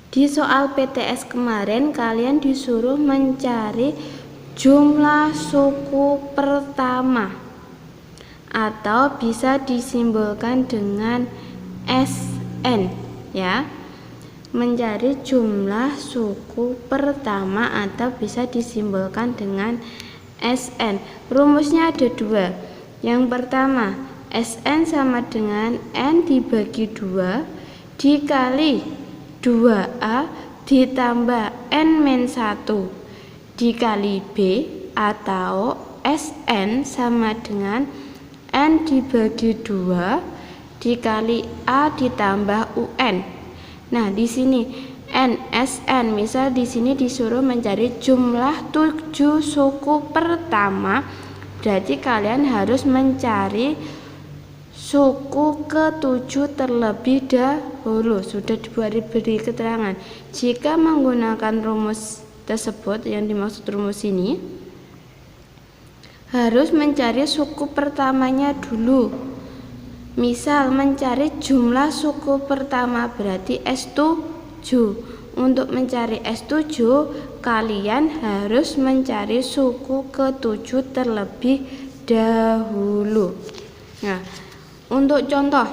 Di soal PTS kemarin kalian disuruh mencari jumlah suku pertama atau bisa disimbolkan dengan SN ya. Mencari jumlah suku pertama atau bisa disimbolkan dengan SN. Rumusnya ada dua. Yang pertama, SN sama dengan N dibagi 2 dikali 2A ditambah N-1 dikali B, atau SN sama dengan N dibagi 2 dikali A ditambah UN. Nah, di sini NSN, misal di sini disuruh mencari jumlah 7 suku pertama, berarti kalian harus mencari suku ke-7 terlebih dahulu. Sudah diberi keterangan. Jika menggunakan rumus tersebut, yang dimaksud rumus ini, harus mencari suku pertamanya dulu. Misal mencari jumlah suku pertama berarti S7. Untuk mencari S7 kalian harus mencari suku ke-7 terlebih dahulu. Nah, untuk contoh,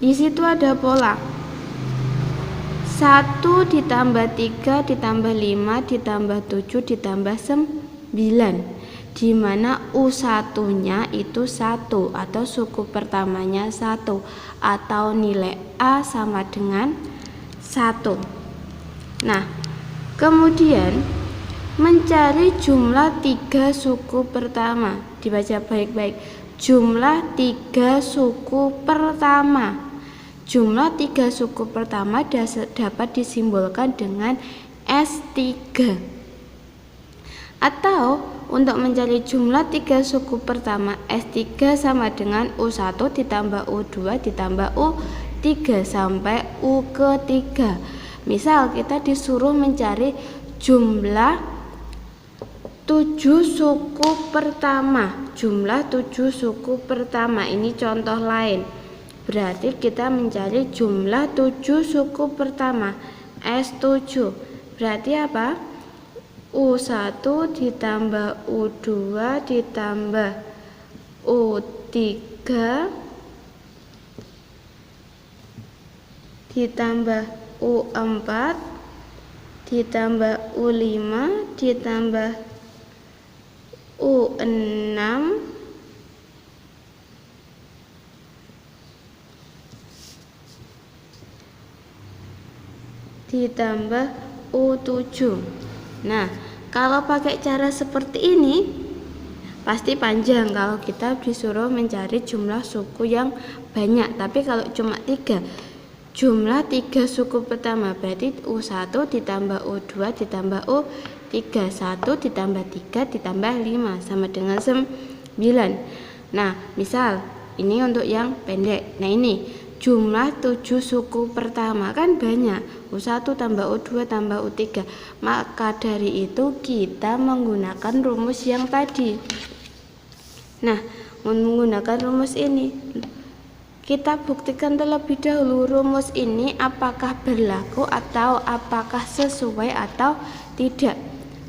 di situ ada pola 1 ditambah 3 ditambah 5 ditambah 7 ditambah 9, di mana U1-nya itu 1 atau suku pertamanya 1, atau nilai A sama dengan 1. Nah, kemudian mencari jumlah 3 suku pertama. Dibaca baik-baik. Jumlah 3 suku pertama. Jumlah 3 suku pertama dapat disimbolkan dengan S3. Atau untuk mencari jumlah 3 suku pertama, S3 sama dengan U1 ditambah U2 ditambah U3 sampai U ke-3. Misal kita disuruh mencari jumlah 7 suku pertama. Jumlah 7 suku pertama, ini contoh lain. Berarti kita mencari jumlah 7 suku pertama, S7. Berarti apa? U1 ditambah U2 ditambah U3 ditambah U4 ditambah U5 ditambah U6 ditambah U7. Nah, kalau pakai cara seperti ini pasti panjang kalau kita disuruh mencari jumlah suku yang banyak. Tapi kalau cuma 3, jumlah 3 suku pertama berarti U1 ditambah U2 ditambah U3, 1 ditambah 3 ditambah 5 sama dengan 9. Nah, misal ini untuk yang pendek. Nah, ini jumlah 7 suku pertama kan banyak, U1 tambah U2 tambah U3. Maka dari itu kita menggunakan rumus yang tadi. Nah, menggunakan rumus ini kita buktikan terlebih dahulu rumus ini apakah berlaku atau apakah sesuai atau tidak.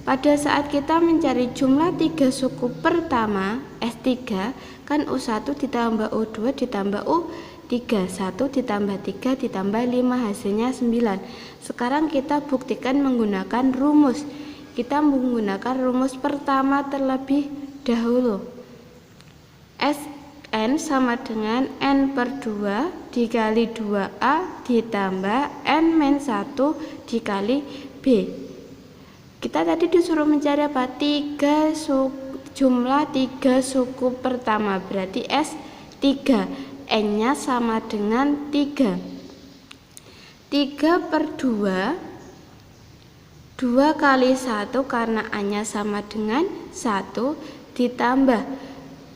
Pada saat kita mencari jumlah 3 suku pertama, S3, kan U1 ditambah U2 ditambah U3, 1 ditambah 3 ditambah 5 hasilnya 9. Sekarang kita buktikan menggunakan rumus. Kita menggunakan rumus pertama terlebih dahulu. N sama dengan N per 2 dikali 2A ditambah N-1 dikali B. Kita tadi disuruh mencari apa? Jumlah 3 suku pertama berarti S3. N-nya sama dengan 3. 3 per 2, 2 kali 1 karena A-nya sama dengan 1 ditambah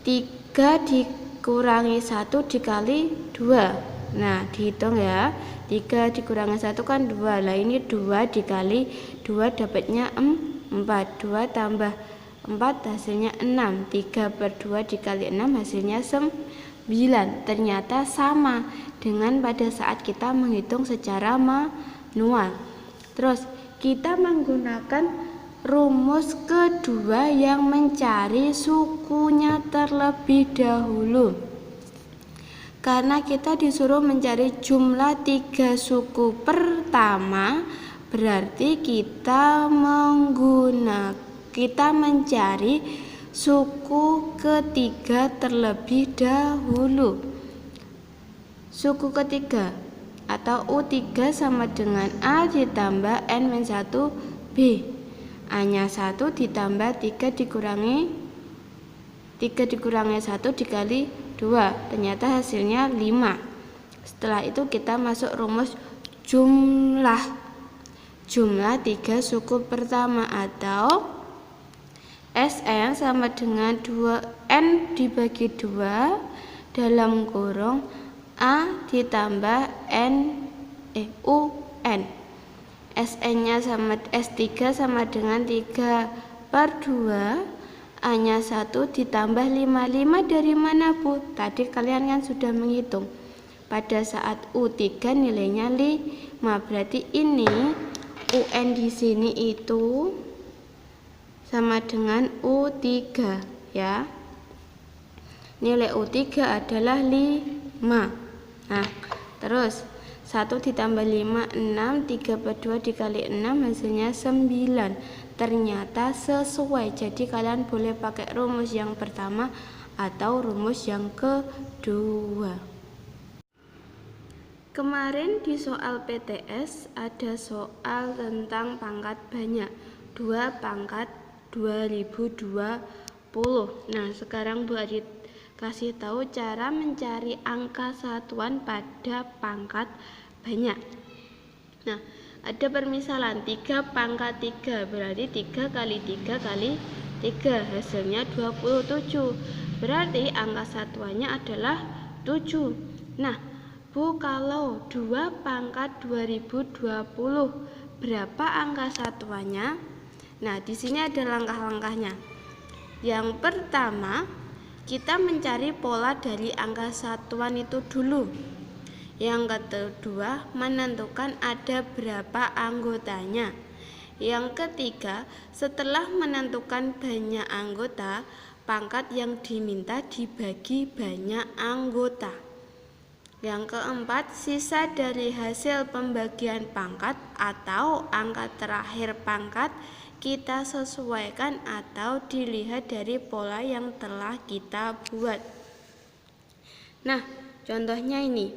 3 dikurangi 1 dikali 2. Nah, dihitung ya. 3 dikurangi 1 kan 2. Lah ini 2 dikali 2 dapatnya 4. 2 tambah 4 hasilnya 6. 3 per 2 dikali 6 hasilnya 9. Ternyata sama dengan pada saat kita menghitung secara manual. Terus kita menggunakan rumus kedua yang mencari sukunya terlebih dahulu. Karena kita disuruh mencari jumlah 3 suku pertama, berarti kita mencari suku ketiga terlebih dahulu. Suku ketiga atau U3 sama dengan A ditambah N-1 B. A-nya 1 ditambah 3 dikurangi 1 dikali 2. Ternyata hasilnya 5. Setelah itu kita masuk rumus jumlah 3 suku pertama atau Sn sama dengan 2N dibagi 2 dalam kurung A ditambah UN. Sn-nya sama S3 sama dengan 3/2. A-nya 1 ditambah 5. 5 dari mana, Bu? Tadi kalian kan sudah menghitung. Pada saat U3 nilainya 5. Berarti ini UN di sini itu sama dengan U3 ya. Nilai U3 adalah 5. Nah, terus 1 ditambah 5, 6, 3/2 dikali 6 hasilnya 9. Ternyata sesuai. Jadi kalian boleh pakai rumus yang pertama atau rumus yang kedua. Kemarin di soal PTS ada soal tentang pangkat banyak, 2 pangkat 2020. Nah, sekarang Bu Adit kasih tahu cara mencari angka satuan pada pangkat banyak. Nah, ada permisalan 3 pangkat 3, berarti 3 kali 3 kali 3, hasilnya 27. Berarti angka satuannya adalah 7. Nah, Bu, kalau 2 pangkat 2020, berapa angka satuannya? Nah, di sini ada langkah-langkahnya. Yang pertama, kita mencari pola dari angka satuan itu dulu. Yang kedua, menentukan ada berapa anggotanya. Yang ketiga, setelah menentukan banyak anggota, pangkat yang diminta dibagi banyak anggota. Yang keempat, sisa dari hasil pembagian pangkat atau angka terakhir pangkat kita sesuaikan atau dilihat dari pola yang telah kita buat. Nah, contohnya ini.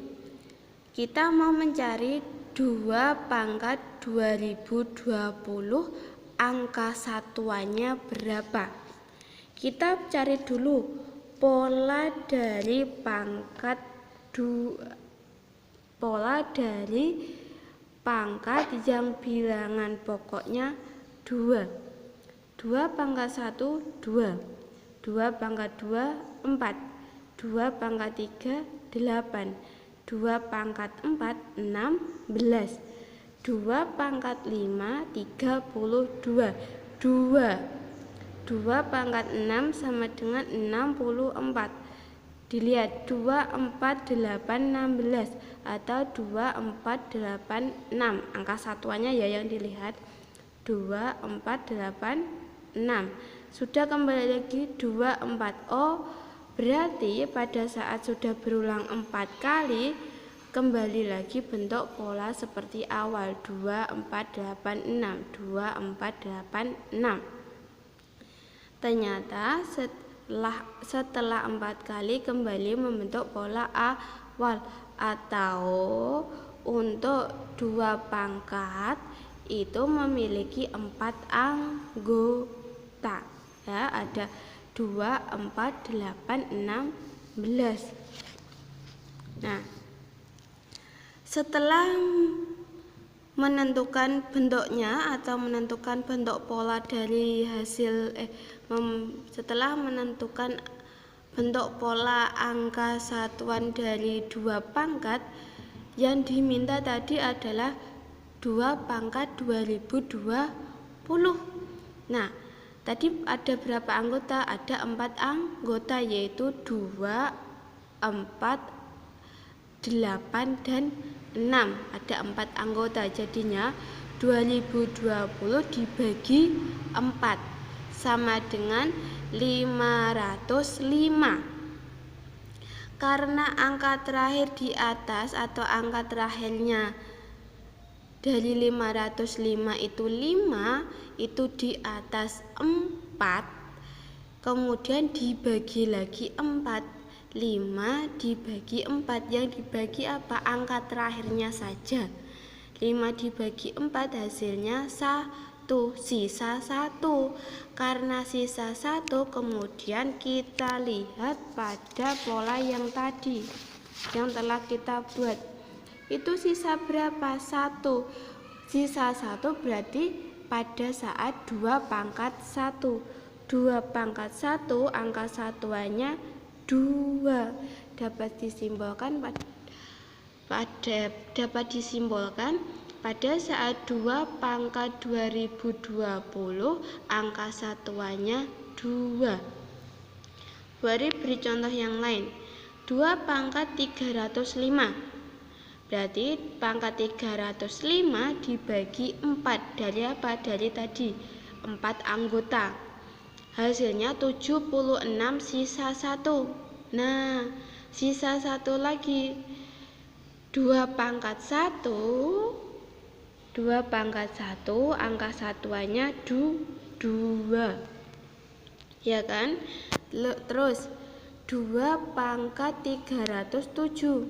Kita mau mencari 2 pangkat 2020, angka satuannya berapa? Kita cari dulu pola dari pangkat yang bilangan pokoknya 2. 2 pangkat 1 2. 2 pangkat 2 4. 2 pangkat 3 8. 2 pangkat 4 16. 2 pangkat 5 32. 2 pangkat 6 sama dengan 64. Dilihat 2 4 8 16 atau 2 4 8 6. Angka satuannya ya yang dilihat 2 4 8 6. Sudah, kembali lagi 2 4. Oh, berarti pada saat sudah berulang 4 kali, kembali lagi bentuk pola seperti awal 2 4 8 6. 2 4 8 6. Ternyata setelah 4 kali kembali membentuk pola awal, atau untuk 2 pangkat itu memiliki 4 anggota ya, ada 2 4 8 16. Nah, setelah menentukan bentuknya atau menentukan bentuk pola dari hasil setelah menentukan bentuk pola angka satuan dari 2 pangkat, yang diminta tadi adalah 2 pangkat 2020. Nah, tadi ada berapa anggota? Ada 4 anggota, yaitu 2 4 8 dan ada 4 anggota, jadinya 2020 dibagi 4 sama dengan 505. Karena angka terakhir di atas atau angka terakhirnya dari 505 itu 5, itu di atas 4, kemudian dibagi lagi 4. 5 dibagi 4, yang dibagi apa? Angka terakhirnya saja. 5 dibagi 4 hasilnya 1, sisa 1. Karena sisa 1, kemudian kita lihat pada pola yang tadi yang telah kita buat. Itu sisa berapa? 1. Sisa 1 berarti pada saat 2 pangkat 1. 2 pangkat 1, angka satuannya 2. Dapat disimbolkan pada saat 2 pangkat 2020, angka satuannya 2. Beri contoh yang lain. 2 pangkat 305. Berarti pangkat 305 dibagi 4. Dari apa? Dari tadi 4 anggota. Hasilnya 76, sisa 1. Nah, sisa 1 lagi. 2 pangkat 1, angka satuannya 2. Ya kan? Terus 2 pangkat 307.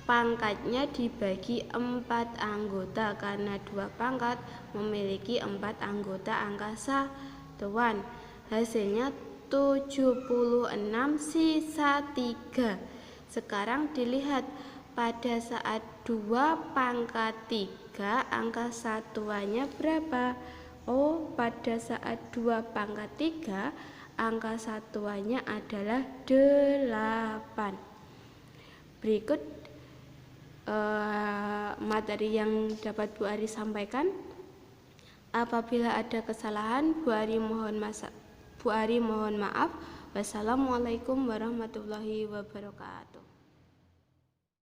Pangkatnya dibagi 4 anggota, karena 2 pangkat memiliki 4 anggota angka satuan. Hasilnya 76, sisa 3. Sekarang dilihat pada saat 2 pangkat 3, angka satuannya berapa? Oh, pada saat 2 pangkat 3, angka satuannya adalah 8. Berikut materi yang dapat Bu Ari sampaikan. Apabila ada kesalahan, Bu Ari mohon maaf. Wassalamualaikum warahmatullahi wabarakatuh.